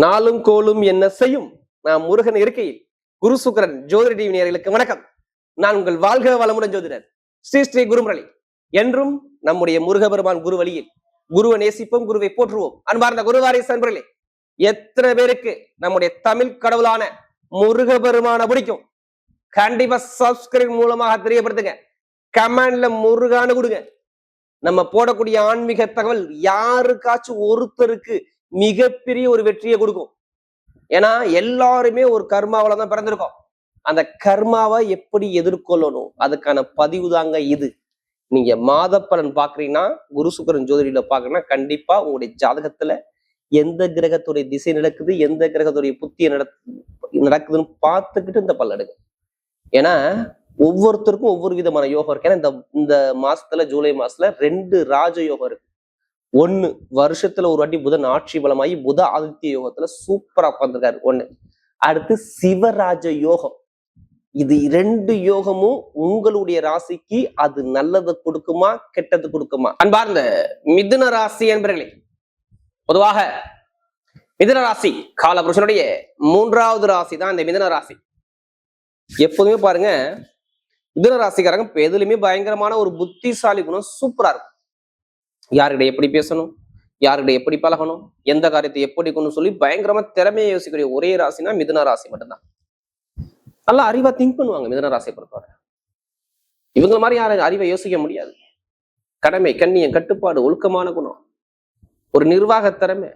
நாளும் கோலும் என்ன செய்யும் நான் முருகன் இருக்கையில் குரு சுக்கிரன் ஜோதிட டிவி நேயர்களுக்கு வணக்கம். நான் உங்கள் வாழ்க வளமுடன் ஜோதிடர் ஸ்ரீ ஸ்ரீ குருமுரளி. என்றும் நம்முடைய முருகபெருமான் குரு வழியில் குருவை நேசிப்போம், குருவை போற்றுவோம். அன்பார்ந்த குருவாரி சன்பர்களே, எத்தனை பேருக்கு நம்முடைய தமிழ் கடவுளான முருகபெருமான பிடிக்கும்? கண்டிப்பா சப்ஸ்கிரைப் மூலமாக தெரியப்படுத்துங்க. கமெண்ட்ல முருகான்னு கொடுங்க. நம்ம போடக்கூடிய ஆன்மீக தகவல் யாருக்காச்சும் ஒருத்தருக்கு மிகப்பெரிய ஒரு வெற்றியை கொடுக்கும். ஏன்னா எல்லாருமே ஒரு கர்மாவில தான் பிறந்திருக்கோம். அந்த கர்மாவை எப்படி எதிர்கொள்ளணும் அதுக்கான பதிவு தாங்க இது. நீங்க மாத பலன் பாக்குறீங்கன்னா, குரு சுக்கிரன் ஜோதிடியில பாக்குறீங்கன்னா, கண்டிப்பா உங்களுடைய ஜாதகத்துல எந்த கிரகத்துடைய திசை நடக்குது, எந்த கிரகத்துடைய புத்திய நடக்குதுன்னு பார்த்துக்கிட்டு இந்த பலன் எடுங்க. ஏன்னா ஒவ்வொருத்தருக்கும் ஒவ்வொரு விதமான யோகம் இருக்கு. ஏன்னா இந்த மாசத்துல ஜூலை மாசத்துல 2 ராஜ யோகம் இருக்கு. ஒண்ணு, வருஷத்துல ஒரு வாட்டி புதன் ஆட்சி பலமாயி புத ஆதித்ய யோகத்துல சூப்பரா உட்கார்ந்துருக்காரு. ஒண்ணு. அடுத்து சிவராஜ யோகம். இது 2 யோகமும் உங்களுடைய ராசிக்கு அது நல்லது கொடுக்குமா கெட்டது கொடுக்குமா? அன்பார்ந்த மிதுன ராசி என்பர்களே, பொதுவாக மிதுன ராசி காலபுருஷனுடைய 3வது ராசி தான் இந்த மிதுன ராசி. எப்போதுமே பாருங்க, மிதுன ராசிக்காரங்க எதுலையுமே பயங்கரமான ஒரு புத்திசாலி குணம் சூப்பரா இருக்கும். யாருக்கிட்ட எப்படி பேசணும், யாருக்கிட்ட எப்படி பழகணும், எந்த காரியத்தை எப்படி கொண்டு சொல்லி பயங்கரமா திறமையை யோசிக்கக்கூடிய ஒரே ராசினா மிதுன ராசி மட்டும்தான். நல்லா அறிவா திங்க் பண்ணுவாங்க மிதுன ராசியை பொறுத்தவரை. இவங்க மாதிரி யாரும் அறிவை யோசிக்க முடியாது. கடமை, கண்ணியம், கட்டுப்பாடு, ஒழுக்கமான குணம், ஒரு நிர்வாக திறமை.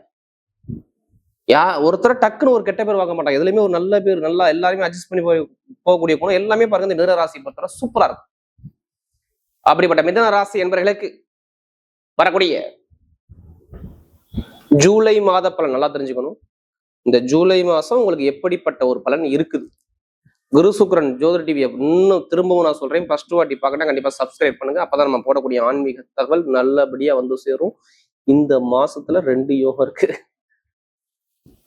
ஒருத்தர டக்குன்னு ஒரு கெட்ட பேர் வாங்க மாட்டாங்க. எதுலையுமே ஒரு நல்ல பேர், நல்லா எல்லாருமே அட்ஜஸ்ட் பண்ணி போகக்கூடிய குணம் எல்லாமே பாருங்க இந்த மிதுன ராசி பொறுத்தவரை சூப்பரா இருக்கும். அப்படிப்பட்ட மிதுன ராசி என்பவர்களுக்கு வரக்கூடிய ஜூலை மாத பலன் நல்லா தெரிஞ்சுக்கணும். இந்த ஜூலை மாசம் உங்களுக்கு எப்படிப்பட்ட ஒரு பலன் இருக்குது? குரு சுக்கிரன் ஜோதிட டிவியை இன்னும் திரும்பவும் நான் சொல்றேன், ஃபர்ஸ்ட் வாட்டி பார்க்கணும் கண்டிப்பா சப்ஸ்கிரைப் பண்ணுங்க. அப்பதான் நம்ம போடக்கூடிய ஆன்மீக தகவல் நல்லபடியா வந்து சேரும். இந்த மாசத்துல 2 யோகம் இருக்கு.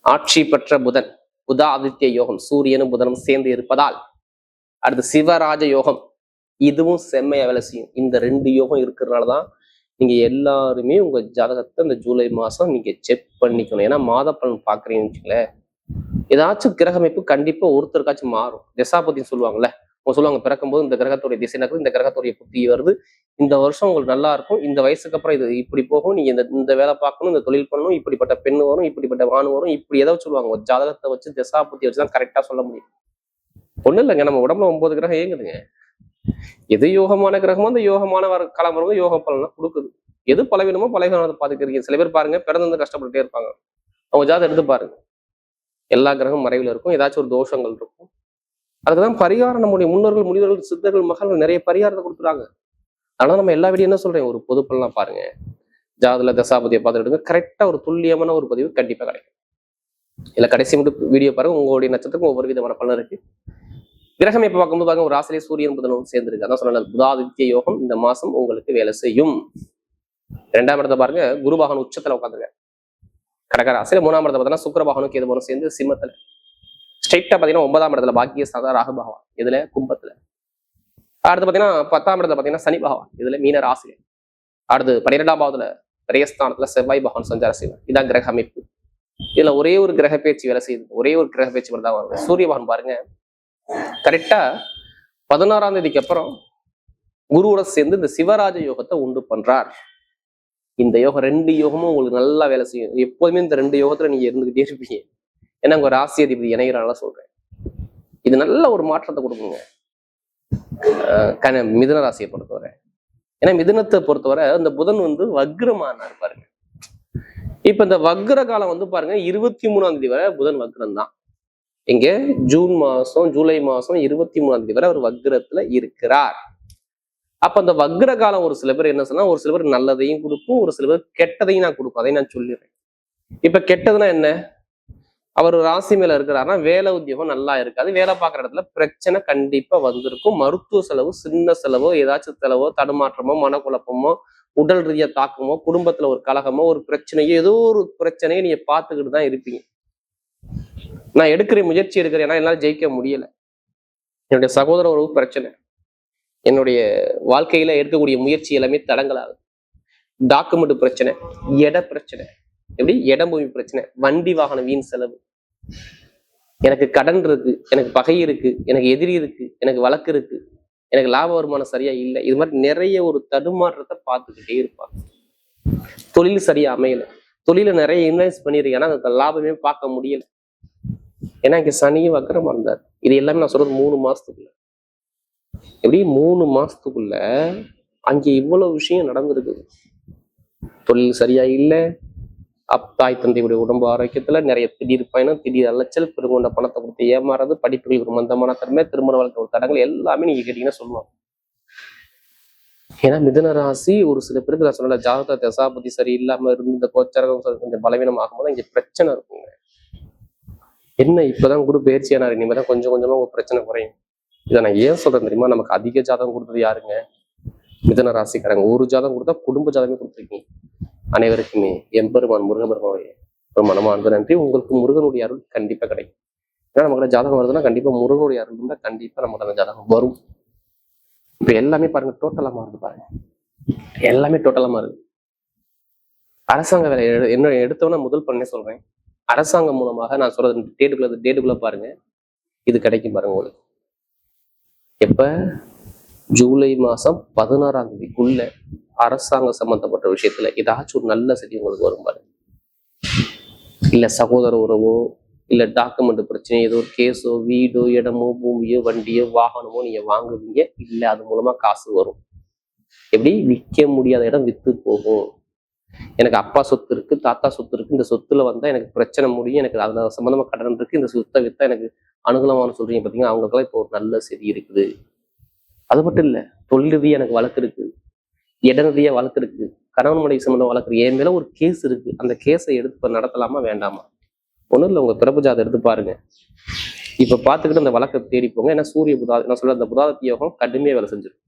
ஆட்சி பெற்ற புதன், புத ஆதித்ய யோகம், சூரியனும் புதனும் சேர்ந்து இருப்பதால். அடுத்து சிவராஜ யோகம், இதுவும் செம்மையா வேலை செய்யும். இந்த 2 யோகம் இருக்கிறதுனாலதான் நீங்க எல்லாருமே உங்க ஜாதகத்தை இந்த ஜூலை மாசம் நீங்க செக் பண்ணிக்கணும். ஏன்னா மாத பலன் பாக்குறீங்கன்னு வச்சுங்களேன், ஏதாச்சும் கிரக அமைப்பு கண்டிப்பா ஒருத்தருக்காச்சும் மாறும். திசாபதின்னு சொல்லுவாங்கல்ல, அவங்க சொல்லுவாங்க பிறக்கும்போது இந்த கிரகத்துடைய திசை நடக்குது, இந்த கிரகத்துடைய புத்தி வருது, இந்த வருஷம் உங்களுக்கு நல்லா இருக்கும், இந்த வயசுக்கு அப்புறம் இது இப்படி போகும், நீங்க இந்த வேலை பார்க்கணும், இந்த தொழில் பண்ணணும், இப்படிப்பட்ட பெண் வரும், இப்படிப்பட்ட ஆண் வரும், இப்படி ஏதாவது சொல்லுவாங்க. ஒரு ஜாதகத்தை வச்சு திசாபுத்தி வச்சுதான் கரெக்டா சொல்ல முடியும். ஒண்ணும் இல்லைங்க, நம்ம உடம்புல 9 கிரகம் இயங்குதுங்க. எது யோகமான கிரகமோ அந்த யோகமான காலம்பரமோ யோக பலனா கொடுக்குது. எது பலவீனமோ பலவீனத்தை பாத்துக்கிறீங்க. சில பேர் பாருங்க பிறந்து கஷ்டப்பட்டுட்டே இருப்பாங்க. அவங்க ஜாதகம் எடுத்து பாருங்க, எல்லா கிரகம் மறைவுல இருக்கும், ஏதாச்சும் ஒரு தோஷங்கள் இருக்கும். அதுக்குதான் பரிகாரம் நம்முடைய முன்னோர்கள், முனிவர்கள், சித்தர்கள், மகள்கள் நிறைய பரிகாரத்தை கொடுக்குறாங்க. அதனால நம்ம எல்லா வீடியோ என்ன சொல்றேன், ஒரு பொது பலனா பாருங்க, ஜாதகத்துல தசாபதியை பார்த்துட்டு கரெக்டா ஒரு துல்லியமான ஒரு பதிவு கண்டிப்பா கிடைக்கும். இல்ல கடைசி மட்டும் வீடியோ பாருங்க, உங்களுடைய நட்சத்திரத்துக்கும் ஒவ்வொரு விதமான பலன் இருக்கு. கிரகம் இப்ப பார்க்கும்போது பாருங்க, ஒரு ராசிலே சூரியன் புதனும் சேர்ந்துருக்கு. அதான் சொன்ன புதாதித்ய யோகம் இந்த மாசம் உங்களுக்கு வேலை செய்யும். 2ஆம் இடத்தை பாருங்க, குரு பகவான் உச்சத்துல உட்காந்துருக்க கடகராசியில. 3ஆம் இடத்தை பார்த்தீங்கன்னா சுக்கிரபகவானும் கேதுபகவானும் சேர்ந்து சிம்மத்துல. ஸ்ட்ரைட்டா பாத்தீங்கன்னா 9ஆம் இடத்துல பாக்கியஸ்தான ராகு பகவான், இதுல கும்பத்துல. அடுத்து பாத்தீங்கன்னா 10ஆம் இடத்துல பாத்தீங்கன்னா சனி பகவான், இதுல மீன ராசியில. அடுத்து 12ஆம் பாவத்துல திரயஸ்தானத்துல செவ்வாய் பகவான் சஞ்சார செய்வார். இதான் கிரக அமைப்பு. இதுல ஒரே ஒரு கிரக பேச்சு வேலை செய்யுது, ஒரே ஒரு கிரக பேச்சு மட்டும் தான் வரும். சூரிய பகவான் பாருங்க, கரெக்டா 16ஆம் தேதிக்கு அப்புறம் குருவோட சேர்ந்து இந்த சிவராஜ யோகத்தை உண்டு பண்றார். இந்த யோகம் 2 யோகமும் உங்களுக்கு நல்லா வேலை செய்யும். எப்போதுமே இந்த 2 யோகத்துல நீங்க இருந்துகிட்டே இருப்பீங்க. ஏன்னா உங்க ராசி அதிபதி இணைகிறானால சொல்றேன். இது நல்ல ஒரு மாற்றத்தை கொடுக்குங்க மிதுன ராசியை பொறுத்தவரை. ஏன்னா மிதுனத்தை பொறுத்தவரை இந்த புதன் வக்ரமானார் பாருங்க. இப்ப இந்த வக்ர காலம் பாருங்க 23ஆம் தேதி வரை புதன் வக்ரம் தான். இங்க ஜூன் மாசம் ஜூலை மாசம் 23ஆம் தேதி வரை அவர் வக்ரத்துல இருக்கிறார். அப்ப அந்த வக்ர காலம் ஒரு சில பேர் என்ன சொன்னா, ஒரு சில பேர் நல்லதையும் கொடுக்கும், ஒரு சில பேர் கெட்டதையும் நான் கொடுக்கும். அதையும் நான் சொல்லிடுறேன். இப்ப கெட்டதுன்னா என்ன, அவர் ராசி மேல இருக்கிறாருன்னா வேலை உத்தியோகம் நல்லா இருக்காது, வேலை பார்க்குற இடத்துல பிரச்சனை கண்டிப்பா வந்திருக்கும். மருத்துவ செலவு, சின்ன செலவோ, ஏதாச்சும் செலவோ, தடுமாற்றமோ, மனக்குழப்பமோ, உடல் ரீதியா தாக்கமோ, குடும்பத்துல ஒரு கலகமோ, ஒரு பிரச்சனையோ, ஏதோ ஒரு பிரச்சனையை நீங்க பார்த்துக்கிட்டு தான் இருப்பீங்க. நான் முயற்சி எடுக்கிறேன், ஏன்னா என்னால ஜெயிக்க முடியல, என்னுடைய சகோதர ஒரு பிரச்சனை, என்னுடைய வாழ்க்கையில எடுக்கக்கூடிய முயற்சி எல்லாமே தடங்களாகுது, டாக்குமெண்ட் பிரச்சனை, இட பிரச்சனை, எப்படி இடம் பூமி பிரச்சனை, வண்டி வாகனம் வீண் செலவு, எனக்கு கடன் இருக்கு, எனக்கு பகை இருக்கு, எனக்கு எதிரி இருக்கு, எனக்கு வழக்கு இருக்கு, எனக்கு லாப வருமானம் சரியா இல்லை, இது மாதிரி நிறைய ஒரு தடுமாற்றத்தை பார்த்துக்கிட்டே இருப்பாங்க. தொழில் சரியா அமையல, தொழில நிறைய இன்வெஸ்ட் பண்ணிருக்கேன், ஆனா அந்த லாபமே பார்க்க முடியல. ஏன்னா இங்க சனியும் வக்கரமா இருந்தார். இது எல்லாமே நான் சொல்றது 3 மாசத்துக்குள்ள. எப்படி 3 மாசத்துக்குள்ள அங்கே இவ்வளவு விஷயம் நடந்திருக்குது. தொழில் சரியா இல்லை, தாய் தந்தையுடைய உடம்பு ஆரோக்கியத்துல நிறைய திடீர் பயணம், திடீர் அலைச்சல், பெருங்கொண்ட பணத்தை கொடுத்து ஏமாறது, படிப்புகள் ஒரு மந்தமான தன்மை, திருமண வாழ்க்கை ஒரு தடங்கள் எல்லாமே நீங்க கேட்டீங்கன்னா சொல்லுவாங்க. ஏன்னா மிதுன ராசி ஒரு சில பேருக்கு நான் சொன்ன ஜாதக தசாபதி சரி இல்லாம இருந்து இந்த கோச்சரகம் கொஞ்சம் பலவீனம் ஆகும்போது இங்க பிரச்சனை இருக்குங்க. என்ன இப்பதான் குரு பயிற்சியானாரு, இனிமேதான் கொஞ்சம் கொஞ்சமா உங்க பிரச்சனை குறையும். இதை நான் ஏன் சொல்றேன் தெரியுமா? நமக்கு அதிக ஜாதகம் கொடுத்தது யாருங்க? மிதுன ராசிக்காரங்க. ஒரு ஜாதகம் கொடுத்தா குடும்ப ஜாதகமே கொடுத்துருக்கீங்க. அனைவருக்குமே எம்பெருமான் முருகபெருமானுடைய ஒரு மனமார்ந்த நன்றி. உங்களுக்கு முருகனுடைய அருள் கண்டிப்பா கிடைக்கும். ஏன்னா நமக்கு ஜாதகம் வருதுன்னா கண்டிப்பா முருகனுடைய அருள் இருந்தா கண்டிப்பா நமக்கு அந்த ஜாதகம் வரும். இப்ப எல்லாமே பாருங்க டோட்டலா மாறுது பாருங்க, எல்லாமே டோட்டலா மாறுது. அரசாங்க வேலை என்ன எடுத்தோன்னா முதல் பண்ணே சொல்றேன், அரசாங்கம் மூலமாக நான் சொல்றது டேட்டுக்குள்ள பாருங்க, இது கிடைக்கும் பாருங்க உங்களுக்கு. எப்ப ஜூலை மாசம் 16ஆம் தேதிக்குள்ள அரசாங்க சம்பந்தப்பட்ட விஷயத்துல ஏதாச்சும் ஒரு நல்ல செய்தி உங்களுக்கு வரும் பாருங்க. இல்ல சகோதர உறவோ, இல்ல டாக்குமெண்ட் பிரச்சனை, ஏதோ ஒரு கேஸோ, வீடோ, இடமோ, பூமியோ, வண்டியோ, வாகனமோ நீங்க வாங்குவீங்க. இல்ல அது மூலமா காசு வரும். எப்படி விற்க முடியாத இடம் வித்து போகும். எனக்கு அப்பா சொத்து இருக்கு, தாத்தா சொத்து இருக்கு, இந்த சொத்துல வந்தா எனக்கு பிரச்சனை முடியும், எனக்கு அதுல சம்பந்தமா கடன் இருக்கு, இந்த சொத்தை வித்தா எனக்கு அனுகூலமான சொல்றீங்க பாத்தீங்கன்னா, அவங்களுக்கெல்லாம் இப்போ ஒரு நல்ல செய்தி இருக்குது. அது மட்டும் இல்ல, தொழில் ரீதியா எனக்கு வழக்கு இருக்கு, இட ரீதியா வழக்கு இருக்கு, கணவன் மனைவி சம்பந்தம் வழக்கு இருக்கு, என் மேல ஒரு கேஸ் இருக்கு, அந்த கேஸை எடுத்து நடத்தலாமா வேண்டாமா? ஒண்ணும் இல்லை, உங்க பிறப்பு ஜாதகம் எடுத்து பாருங்க. இப்ப பாத்துக்கிட்டு அந்த வழக்கை தேடி போங்க. ஏன்னா சூரிய புதா நான் சொல்ற அந்த புதாதத்தி யோகம் கடுமையா வேலை செஞ்சிடும்.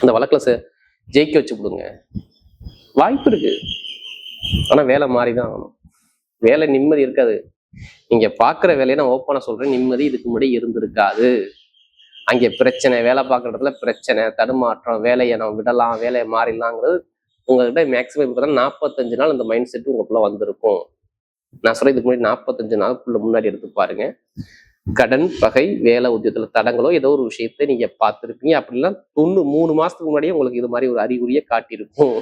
அந்த வழக்குல ஜெயிக்க வச்சு விடுங்க, வாய்ப்பு இருக்கு. ஆனா வேலை மாறிதான் ஆகணும். வேலை நிம்மதி இருக்காது. நீங்க பாக்குற வேலையை நான் ஓப்பனா சொல்றேன், நிம்மதி இதுக்கு முன்னாடி இருந்திருக்காது. அங்கே பிரச்சனை, வேலை பார்க்குற இடத்துல பிரச்சனை, தடுமாற்றம், வேலையை நம்ம விடலாம், வேலையை மாறிடலாங்கிறது உங்ககிட்ட மேக்சிமம் இப்போ 45 நாள் அந்த மைண்ட் செட்டு உங்களுக்குள்ள வந்திருக்கும். நான் சொல்றேன், இதுக்கு முன்னாடி 45 நாளுக்குள்ள முன்னாடி எடுத்து பாருங்க. கடன், பகை, வேலை, உத்தியோகத்துல தடங்களோ ஏதோ ஒரு விஷயத்த நீங்க பார்த்துருப்பீங்க. அப்படிலாம் 3 மாசத்துக்கு முன்னாடியே உங்களுக்கு இது மாதிரி ஒரு அறிகுறியை காட்டியிருக்கும்.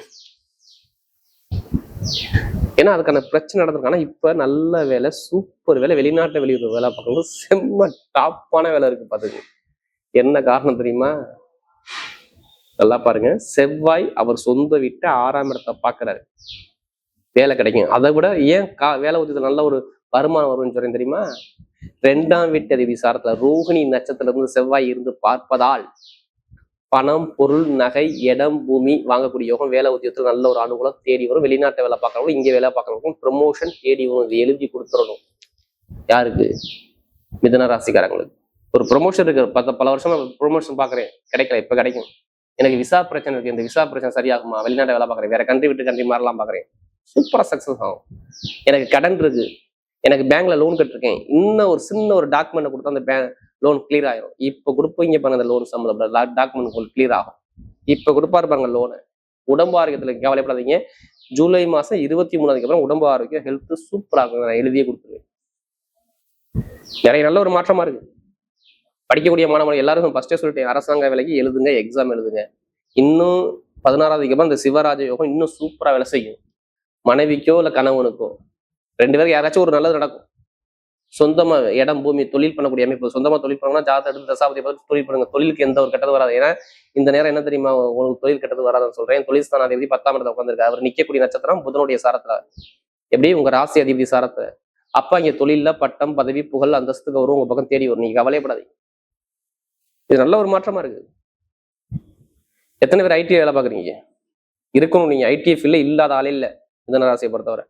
ஏன்னா அதுக்கான பிரச்சனை நடந்திருக்கு. ஆனா இப்ப நல்ல வேலை, சூப்பர் வேலை, வெளிநாட்டுல வெளியூர் வேலை பார்க்கும்போது செம்ம டாப்பான வேலை இருக்கு பாத்துக்கு. என்ன காரணம் தெரியுமா? நல்லா பாருங்க, செவ்வாய் அவர் சொந்த வீட்டை 6ஆம் இடத்தை பாக்குறாரு, வேலை கிடைக்கும். அதை விட ஏன் வேலை உத்தியத்துல நல்ல ஒரு வருமானம் வரும்னு சொல்றேன் தெரியுமா? 2ஆம் வீட்டு அதிபதி சாரத்துல ரோகிணி நட்சத்திரத்துல இருந்து செவ்வாய் இருந்து பார்ப்பதால் பணம், பொருள், நகை, இடம், பூமி வாங்கக்கூடிய யோகம் வேலை உத்தியத்துல நல்ல ஒரு அனுகூலம் தேடி வரும். வெளிநாட்டை வேலை பார்க்கறவங்க, இங்கே வேலை பார்க்கறவங்களுக்கும் ப்ரமோஷன் தேடி வரும். இது எழுதி கொடுத்துடணும். யாருக்கு? மிதுன ராசிக்காரங்களுக்கு. ஒரு ப்ரொமோஷன் இருக்கு, பல வருஷமா ப்ரொமோஷன் பாக்குறேன், கிடைக்கல, இப்ப கிடைக்கும். எனக்கு விசா பிரச்சனை இருக்கு, இந்த விசா பிரச்சனை சரியாகுமா? வெளிநாட்டை வேலை பார்க்குறேன், வேற கண்ட்ரி விட்டு கண்ட்ரி மாறலாம் பாக்குறேன், சூப்பரா சக்சஸ் ஆகும். எனக்கு கடன் இருக்கு, எனக்கு பேங்க்ல லோன் கட்டிருக்கேன், இன்னும் ஒரு சின்ன ஒரு டாக்குமெண்ட் கொடுத்தா அந்த பேங்க் லோன் கிளியர் ஆயிரும். இப்ப கொடுப்பீங்க பாருங்க, அந்த லோன் சம்பளம் டாக்குமெண்ட் கிளியர் ஆகும். இப்ப கொடுப்பாரு பாருங்க லோனு. உடம்பு ஆரோக்கியத்துல கவலைப்படாதீங்க. ஜூலை மாசம் 23 அப்புறம் உடம்பு ஆரோக்கியம், ஹெல்த் சூப்பரா இருக்கும். நான் எழுதியே கொடுத்துருவேன். நிறைய நல்ல ஒரு மாற்றமா இருக்கு. படிக்கக்கூடிய மாணவர்கள் எல்லாருக்கும் ஃபர்ஸ்டே சொல்லிட்டேன், அரசாங்க வேலைக்கு எழுதுங்க, எக்ஸாம் எழுதுங்க. இன்னும் 16ஆம் தேதிக்கு இந்த சிவராஜ யோகம் இன்னும் சூப்பரா வேலை செய்யும். மனைவிக்கோ இல்ல கணவனுக்கோ 2 பேருக்கு யாராச்சும் ஒரு நல்லது நடக்கும். சொந்தமா இடம், பூமி, தொழில் பண்ணக்கூடிய அமைப்பு, சொந்தமா தொழில் பண்ணணும்னா ஜாதகம் எடுத்து தசாபதி பார்த்து தொழில் பண்ணுங்க. தொழிலுக்கு எந்த ஒரு கெட்டது வராது. ஏன்னா இந்த நேரம் என்ன தெரியுமா, உங்களுக்கு தொழில் கெட்டது வராதுன்னு சொல்றேன். தொழில் ஸ்தானாதிபதி 10ஆம் இடத்துல உட்காந்துருக்கு. அவர் நிக்கக்கூடிய நட்சத்திரம் புதனுடைய சாரத்துல, எப்படி உங்க ராசி அதிபதி சாரத்தை. அப்ப இங்க தொழில்ல பட்டம், பதவி, புகழ், அந்தஸ்துக்கு வரும், உங்க பக்கம் தேடி வரும். நீங்க கவலைப்படாதீங்க. இது நல்ல ஒரு மாற்றமா இருக்கு. எத்தனை பேர் ஐடி வேலை பாக்குறீங்க? இருக்கணும். நீங்க ஐடி ஃபீல்ட்ல இல்லாத ஆளே இல்லை மிதுன ராசியை பொறுத்தவரை.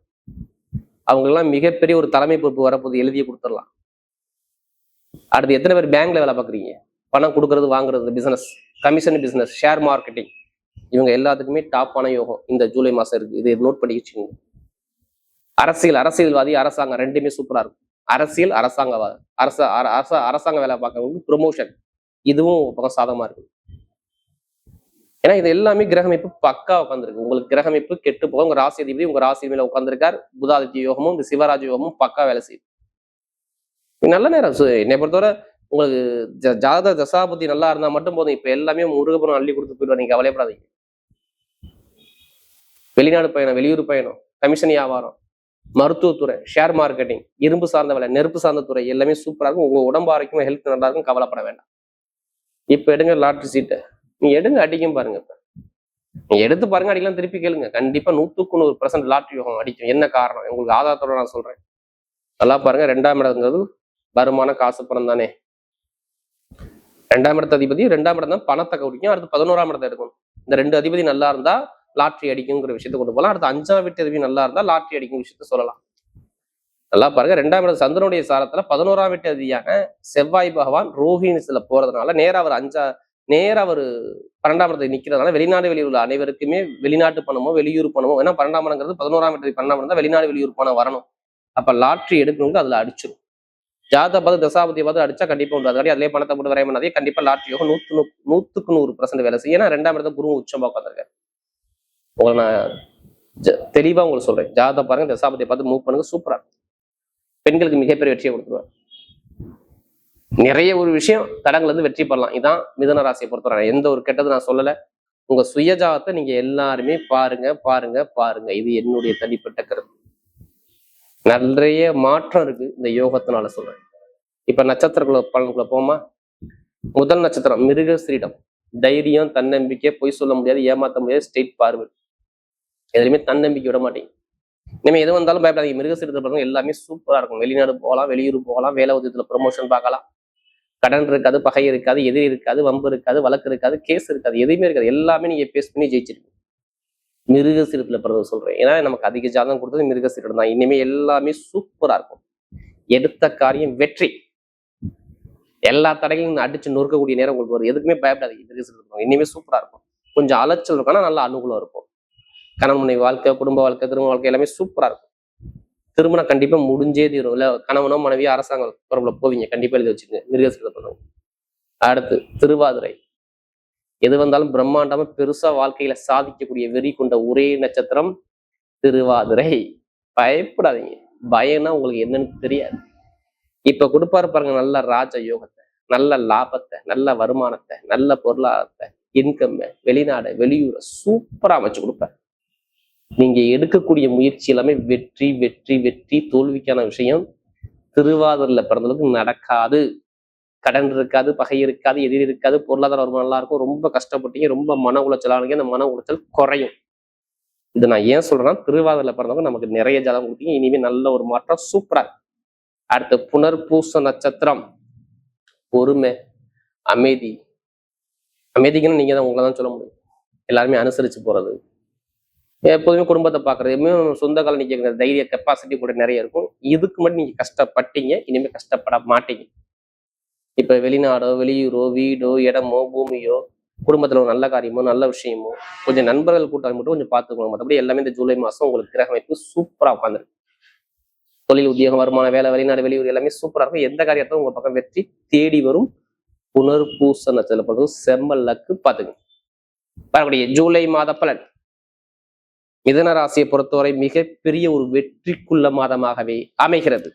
அவங்கெல்லாம் மிகப்பெரிய ஒரு தலைமை பொறுப்பு வரப்போது, எழுதியே கொடுத்துடலாம். அடுத்து எத்தனை பேர் பேங்க்ல வேலை பார்க்குறீங்க? பணம் கொடுக்கறது, வாங்குறது, business, commission business, share marketing, இவங்க எல்லாத்துக்குமே டாப்பான யோகம் இந்த ஜூலை மாசம் இருக்கு. இதை நோட் பண்ணி வச்சுக்கோங்க. அரசியல்வாதி, அரசாங்கம் ரெண்டுமே சூப்பரா இருக்கும். அரசியல், அரசாங்கவாதி, அரசாங்க வேலை பார்க்கறவங்களுக்கு ப்ரொமோஷன், இதுவும் பக்கம் சாதகமா இருக்கு. ஏன்னா இது எல்லாமே கிரகமைப்பு பக்கா உட்காந்துருக்கு. உங்களுக்கு கிரகமைப்பு கெட்டு போக உங்க ராசி அதிபதி உங்க ராசி மேல உட்காந்துருக்கார். புதாதித்ய யோகமும் இந்த சிவராஜ யோகமும் பக்கா வேலை செய்யுது. நல்ல நேரம். என்னை பொறுத்தவரை உங்களுக்கு ஜாதக தசாபதி நல்லா இருந்தா மட்டும் போதும். இப்ப எல்லாமே முருகபுரம் அள்ளி கொடுத்து போயிடுவார். நீங்க கவலைப்படாதீங்க. வெளிநாடு பயணம், வெளியூர் பயணம், கமிஷன் வியாபாரம், மருத்துவத்துறை, ஷேர் மார்க்கெட்டிங், இரும்பு சார்ந்த வேலை, நெருப்பு சார்ந்த துறை எல்லாமே சூப்பரா இருக்கும். உங்க உடம்பு ஆரோக்கியமா ஹெல்த் நல்லா இருக்கும். கவலைப்பட வேண்டாம். இப்ப எடுங்க லாட்டரி சீட்டை, நீ எடுங்க அடிக்கும் பாருங்க. இப்ப நீ எடுத்து பாருங்க, அடிக்கலாம், திருப்பி கேளுங்க. கண்டிப்பா 100% லாட்டரி யோகம் அடிக்கும். என்ன காரணம் உங்களுக்கு ஆதாரத்தோட நான் சொல்றேன். நல்லா பாருங்க. 2ஆம் இடங்கிறது வருமான காசு பணம் தானே. 2ஆம் இடத்து அதிபதி 2ஆம் இடம் தான் பணத்தை குடிக்கும். அடுத்து 11ஆம் இடத்தை எடுக்கணும். இந்த 2 அதிபதி நல்லா இருந்தா லாட்டரி அடிக்குங்கிற விஷயத்த கொண்டு போகலாம். அடுத்து 5ஆம் வீட்டு அதிபதி நல்லா இருந்தா லாட்டரி அடிக்கும் விஷயத்த சொல்லலாம். நல்லா பாருங்க. 2ஆம் இடம் சந்திரனுடைய சாரத்துல 11ஆம் வீட்டு அதிபதியான செவ்வாய் பகவான் ரோஹிணிஸ்ல போறதுனால நேரா அவர் 12ஆம் இடத்தை நிக்கிறதுனால வெளிநாடு வெளியூர் உள்ள அனைவருக்குமே வெளிநாட்டு பணமோ வெளியூர் பணமோ, ஏன்னா 12ஆம் இடங்கிறது 11ஆம் இடத்துக்கு 12ஆம் இடம் தான் வெளிநாடு வெளியூர் பணம் வரணும். அப்ப லாட்டரி எடுக்கணுங்க அதுல அடிச்சிடும். ஜாதக பார்த்து தசாபதியை பார்த்து அடிச்சா கண்டிப்பா உண்டு. அதுக்காடி அதிலே பணத்தை போட்டு வரைய பண்ணாதே. கண்டிப்பா லாட்டரி யோகம் 100க்கு 100% வேலை செய்யும். ஏன்னா 2ஆம் இடத்துல குரு உச்சமா உட்காந்துருக்காரு. உங்களை நான் தெளிவா உங்களுக்கு சொல்றேன். ஜாதக பாருங்க, தசாபதியை பார்த்து மூவ் பண்ணுங்க. சூப்பரா பெண்களுக்கு மிகப்பெரிய வெற்றியை கொடுத்துருவார். நிறைய ஒரு விஷயம் தடங்கள் இருந்து வெற்றி பெறலாம். இதான் மிதுன ராசியை பொறுத்தவரை. எந்த ஒரு கெட்டது நான் சொல்லல. உங்க சுயஜாதத்தை நீங்க எல்லாருமே பாருங்க பாருங்க பாருங்க. இது என்னுடைய தனிப்பட்ட கருத்து. நிறைய மாற்றம் இருக்கு இந்த யோகத்தினால சொல்றேன். இப்ப நட்சத்திரக்குள்ள பலனுக்குள்ள போமா. முதல் நட்சத்திரம் மிருகஸ்ரீடம். தைரியம், தன்னம்பிக்கை, பொய் சொல்ல முடியாது, ஏமாத்த முடியாது, ஸ்ட்ரெயிட் பார்வை. எதுலையுமே தன்னம்பிக்கை விட மாட்டீங்க. இனிமே எது வந்தாலும் பயப்படாதீங்க. மிருகஸ்ரீடத்துல பாருங்க எல்லாமே சூப்பரா இருக்கும். வெளிநாடு போகலாம், வெளியூர் போகலாம், வேலை உதயத்துல ப்ரொமோஷன் பார்க்கலாம். கடன் இருக்காது, பகை இருக்காது, எதிரி இருக்காது, வம்பு இருக்காது, வழக்கு இருக்காது, கேஸ் இருக்காது, எதுவுமே இருக்காது. எல்லாமே நீங்க பேஸ் பண்ணி ஜெயிச்சிருக்கீங்க. மிருகசீரத்துல பிறகு சொல்றேன். ஏன்னா நமக்கு அதிக ஜாதகம் கொடுத்தது மிருகசீரம் தான். இனிமே எல்லாமே சூப்பரா இருக்கும். எடுத்த காரியம் வெற்றி. எல்லா தடைகளையும் அடிச்சு நொறுக்கக்கூடிய நேரம் உங்களுக்கு வரும். எதுக்குமே பயப்படாதீங்க. மிருகசீரத்துல இனிமே சூப்பரா இருக்கும். கொஞ்சம் அலைச்சல் இருக்கும், ஆனா நல்ல அனுகூலம் இருக்கும். கணவனை வாழ்க்கை, குடும்ப வாழ்க்கை, திருமண வாழ்க்கை எல்லாமே சூப்பரா இருக்கும். திருமணம் கண்டிப்பா முடிஞ்சே தீரும். இல்ல கணவனோ மனைவியோ அரசாங்க தொடர்புல போவீங்க. கண்டிப்பா எழுதி வச்சுக்கோங்க. மிருகசீரத்துல. அடுத்து திருவாதிரை. எது வந்தாலும் பிரம்மாண்டமா பெருசா வாழ்க்கையில சாதிக்கக்கூடிய வெறி கொண்ட ஒரே நட்சத்திரம் திருவாதிரை. பயப்படாதீங்க. பயம்னா உங்களுக்கு என்னன்னு தெரியாது. இப்ப கொடுப்பாரு பாருங்க நல்ல ராஜ யோகத்தை, நல்ல லாபத்தை, நல்ல வருமானத்தை, நல்ல பொருளாதாரத்தை, இன்கம், வெளிநாடு வெளியூரை சூப்பரா அமைச்சு கொடுப்பாரு. நீங்க எடுக்கக்கூடிய முயற்சி எல்லாமே வெற்றி வெற்றி வெற்றி. தோல்விக்கான விஷயம் திருவாதிரையில பிறந்தளவுக்கு நடக்காது. கடன் இருக்காது, பகை இருக்காது, எதிரி இருக்காது, பொருளாதார வருமானம் நல்லா இருக்கும். ரொம்ப கஷ்டப்பட்டீங்க, ரொம்ப மன உளைச்சலானீங்க. அந்த மன உளைச்சல் குறையும். இது நான் ஏன் சொல்றேன்னா திருவாதிரையில பிறந்தவங்க நமக்கு நிறைய ஜாதகம் கொடுத்தீங்க. இனிமே நல்ல ஒரு மாற்றம் சூப்பரா. அடுத்து புனர்பூச நட்சத்திரம். பொறுமை, அமைதி. அமைதிக்குன்னு நீங்க தான் உங்களை தான் சொல்ல முடியும். எல்லாருமே அனுசரிச்சு போறது, எப்போதுமே குடும்பத்தை பாக்குறது, எப்பவுமே சொந்த காலம் நிக்க தைரிய கெப்பாசிட்டி கூட நிறைய இருக்கும். இதுக்கு மட்டும் நீங்க கஷ்டப்பட்டீங்க, இனிமே கஷ்டப்பட மாட்டீங்க. இப்ப வெளிநாடோ வெளியூரோ வீடோ இடமோ பூமியோ குடும்பத்துல ஒரு நல்ல காரியமோ நல்ல விஷயமோ கொஞ்சம் நண்பர்கள் கூட்டம் மட்டும் கொஞ்சம் பார்த்துக்கணும். மற்றபடி எல்லாமே இந்த ஜூலை மாசம் உங்களுக்கு கிரக அமைப்பு சூப்பரா உட்காந்துருக்கு. தொழில், உத்தியோகம், வருமான, வேலை, வெளிநாடு வெளியூர் எல்லாமே சூப்பரா இருக்கும். எந்த காரியத்தையும் உங்க பக்கம் வெற்றி தேடி வரும். புனர்பூச நட்சத்திரம் செம்ம லக்கு. பாத்துங்க. வரக்கூடிய ஜூலை மாத பலன். மிதுன ராசியை பொறுத்தவரை மிகப்பெரிய ஒரு வெற்றிக்குள்ள மாதமாகவே அமைகிறது.